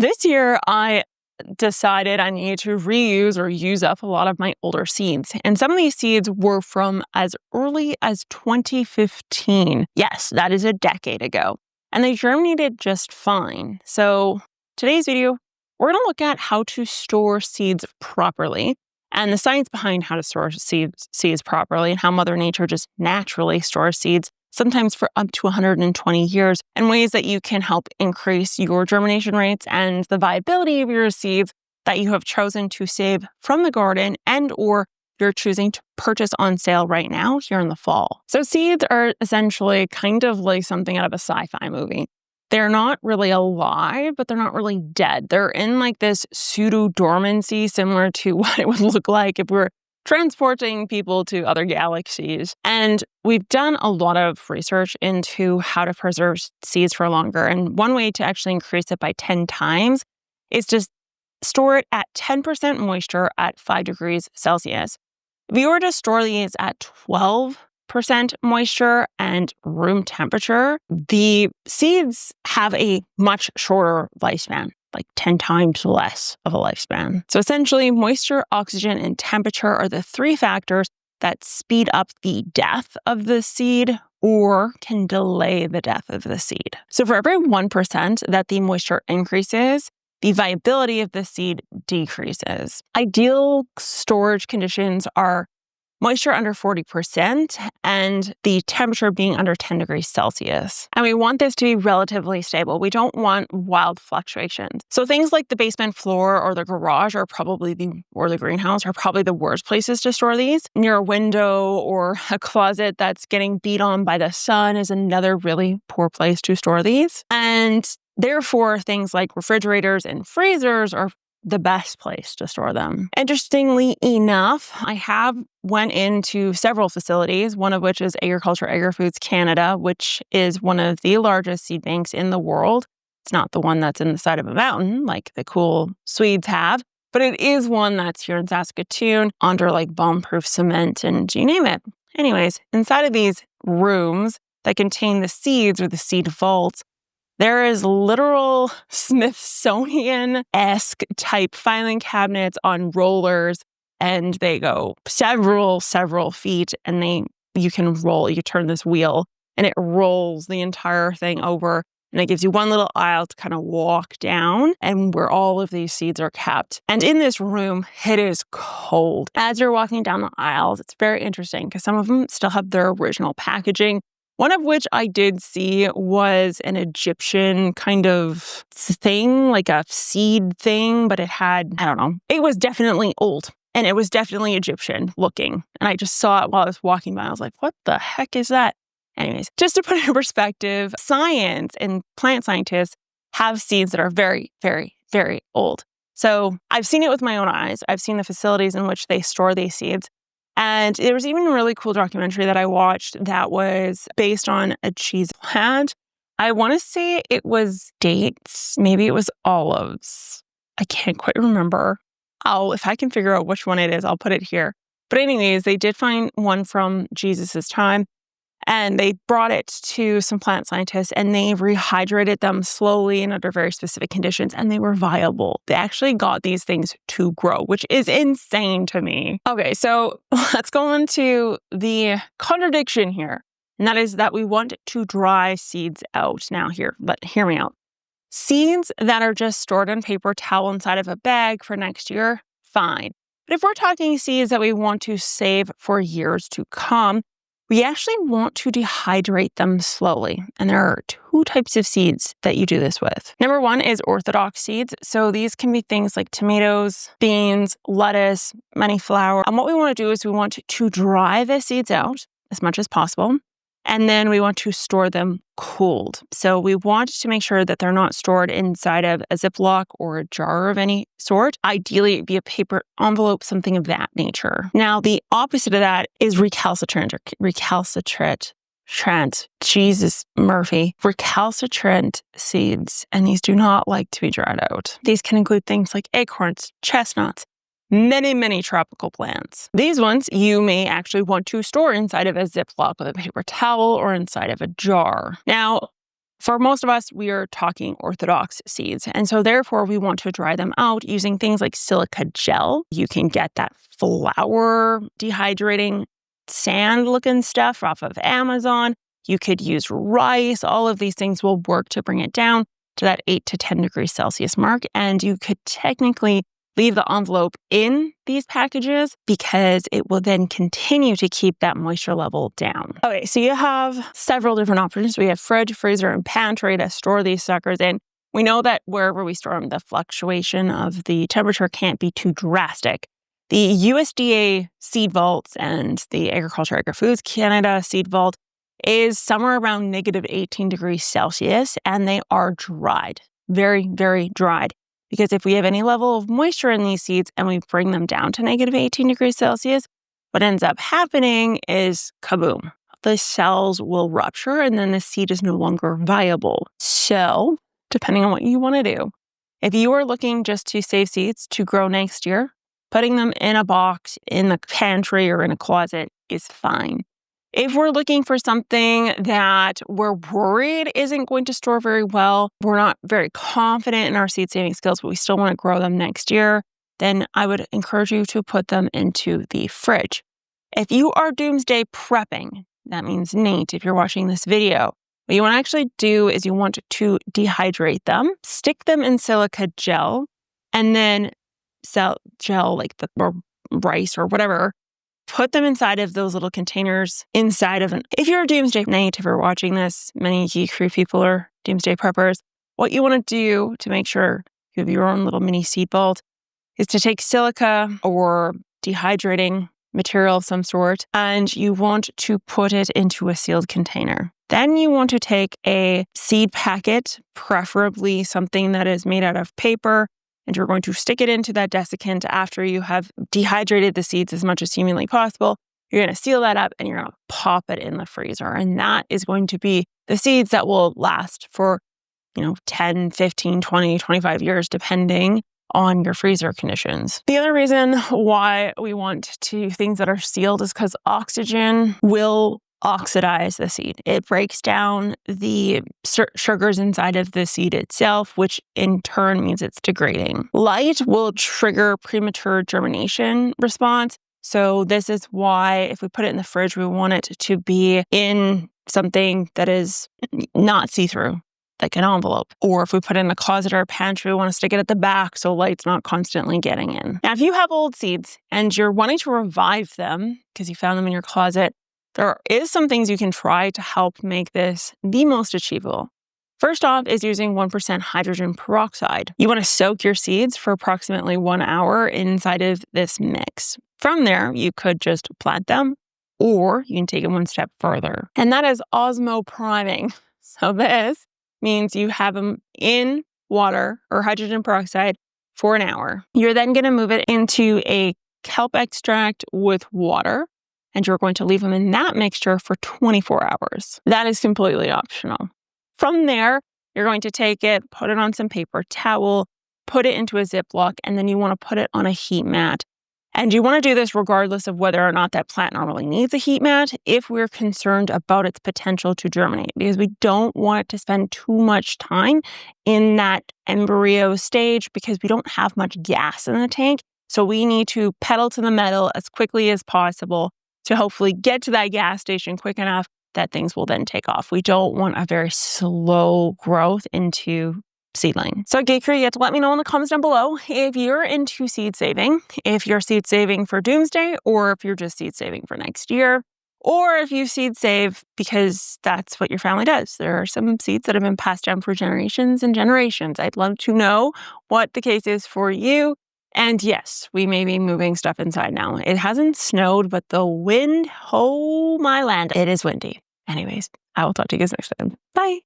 This year, I decided I needed to reuse or use up a lot of my older seeds. And some of these seeds were from as early as 2015. Yes, that is a decade ago. And they germinated just fine. So today's video, we're going to look at how to store seeds properly and the science behind how to store seeds properly and how Mother Nature just naturally stores seeds, sometimes for up to 120 years, and ways that you can help increase your germination rates and the viability of your seeds that you have chosen to save from the garden and or you're choosing to purchase on sale right now here in the fall. So seeds are essentially kind of like something out of a sci-fi movie. They're not really alive, but they're not really dead. They're in like this pseudo-dormancy, similar to what it would look like if we're transporting people to other galaxies. And we've done a lot of research into how to preserve seeds for longer. And one way to actually increase it by 10 times is to store it at 10% moisture at 5 degrees Celsius. If you were to store these at 12% moisture and room temperature, the seeds have a much shorter lifespan, like 10 times less of a lifespan. So essentially, moisture, oxygen, and temperature are the 3 factors that speed up the death of the seed or can delay the death of the seed. So for every 1% that the moisture increases, the viability of the seed decreases. Ideal storage conditions are moisture under 40% and the temperature being under 10 degrees Celsius. And we want this to be relatively stable. We don't want wild fluctuations. So things like the basement floor or the garage or the greenhouse are probably the worst places to store these. Near a window or a closet that's getting beat on by the sun is another really poor place to store these. And therefore, things like refrigerators and freezers are the best place to store them. Interestingly enough, I have went into several facilities, one of which is Agriculture Agri-Foods Canada, which is one of the largest seed banks in the world. It's not the one that's in the side of a mountain like the cool Swedes have, but it is one that's here in Saskatoon under like bomb-proof cement and you name it. Anyways, inside of these rooms that contain the seeds or the seed vaults, there is literal Smithsonian-esque type filing cabinets on rollers, and they go several feet, and you turn this wheel, and it rolls the entire thing over, and it gives you one little aisle to kind of walk down, and where all of these seeds are kept. And in this room, it is cold. As you're walking down the aisles, it's very interesting because some of them still have their original packaging. One of which I did see was an Egyptian kind of thing, like a seed thing, but it had, I don't know, it was definitely old and it was definitely Egyptian looking. And I just saw it while I was walking by. I was like, what the heck is that? Anyways, just to put it in perspective, science and plant scientists have seeds that are very, very, very old. So I've seen it with my own eyes. I've seen the facilities in which they store these seeds. And there was even a really cool documentary that I watched that was based on a cheese plant. I want to say it was dates. Maybe it was olives. I can't quite remember. If I can figure out which one it is, I'll put it here. But anyways, they did find one from Jesus's time. And they brought it to some plant scientists and they rehydrated them slowly and under very specific conditions, and they were viable. They actually got these things to grow, which is insane to me. Okay, so let's go into the contradiction here. And that is that we want to dry seeds out. Now hear me out. Seeds that are just stored on paper towel inside of a bag for next year, fine. But if we're talking seeds that we want to save for years to come, we actually want to dehydrate them slowly. And there are 2 types of seeds that you do this with. Number 1 is orthodox seeds. So these can be things like tomatoes, beans, lettuce, many flour. And what we want to do is we want to dry the seeds out as much as possible. And then we want to store them cooled. So we want to make sure that they're not stored inside of a Ziploc or a jar of any sort. Ideally, it'd be a paper envelope, something of that nature. Now, the opposite of that is recalcitrant. Jesus, Murphy. Recalcitrant seeds. And these do not like to be dried out. These can include things like acorns, chestnuts, many tropical plants. These ones you may actually want to store inside of a Ziploc with a paper towel or inside of a jar. Now, For most of us, we are talking orthodox seeds. And so therefore, we want to dry them out using things like silica gel. You can get that flour dehydrating sand looking stuff off of Amazon. You could use rice. All of these things will work to bring it down to that 8 to 10 degrees Celsius mark. And you could technically leave the envelope in these packages because it will then continue to keep that moisture level down. Okay, so you have several different options. We have fridge, freezer, and pantry to store these suckers in. We know that wherever we store them, the fluctuation of the temperature can't be too drastic. The USDA seed vaults and the Agriculture Agri-Foods Canada seed vault is somewhere around negative 18 degrees Celsius, and they are dried, very, very dried. Because if we have any level of moisture in these seeds and we bring them down to negative 18 degrees Celsius, what ends up happening is kaboom. The cells will rupture and then the seed is no longer viable. So, depending on what you want to do, if you are looking just to save seeds to grow next year, putting them in a box, in the pantry, or in a closet is fine. If we're looking for something that we're worried isn't going to store very well, we're not very confident in our seed saving skills, but we still want to grow them next year, then I would encourage you to put them into the fridge. If you are doomsday prepping, that means Nate, if you're watching this video, what you want to actually do is you want to dehydrate them, stick them in silica gel, and then gel like the or rice or whatever, put them inside of those little containers inside of if you're a doomsday Nate, if you're watching this, many Geek Crew people are doomsday preppers. What you want to do to make sure you have your own little mini seed vault is to take silica or dehydrating material of some sort, and you want to put it into a sealed container. Then you want to take a seed packet, preferably something that is made out of paper, and you're going to stick it into that desiccant after you have dehydrated the seeds as much as humanly possible. You're going to seal that up and you're going to pop it in the freezer. And that is going to be the seeds that will last for, 10, 15, 20, 25 years, depending on your freezer conditions. The other reason why we want things that are sealed is because oxygen will oxidize the seed. It breaks down the sugars inside of the seed itself, which in turn means it's degrading. Light will trigger premature germination response. So this is why if we put it in the fridge, we want it to be in something that is not see-through, like an envelope. Or if we put it in a closet or a pantry, we want to stick it at the back so light's not constantly getting in. Now, if you have old seeds and you're wanting to revive them because you found them in your closet, there is some things you can try to help make this the most achievable. First off is using 1% hydrogen peroxide. You want to soak your seeds for approximately 1 hour inside of this mix. From there, you could just plant them, or you can take it one step further. And that is osmopriming. So this means you have them in water or hydrogen peroxide for an hour. You're then going to move it into a kelp extract with water, and you're going to leave them in that mixture for 24 hours. That is completely optional. From there, you're going to take it, put it on some paper towel, put it into a Ziploc, and then you want to put it on a heat mat. And you want to do this regardless of whether or not that plant normally needs a heat mat if we're concerned about its potential to germinate, because we don't want it to spend too much time in that embryo stage because we don't have much gas in the tank. So we need to pedal to the metal as quickly as possible to hopefully get to that gas station quick enough that things will then take off. We don't want a very slow growth into seedling. So Geek Crew, you have to let me know in the comments down below if you're into seed saving, if you're seed saving for doomsday, or if you're just seed saving for next year, or if you seed save because that's what your family does. There are some seeds that have been passed down for generations and generations. I'd love to know what the case is for you. And yes, we may be moving stuff inside now. It hasn't snowed, but the wind, oh my land, it is windy. Anyways, I will talk to you guys next time. Bye.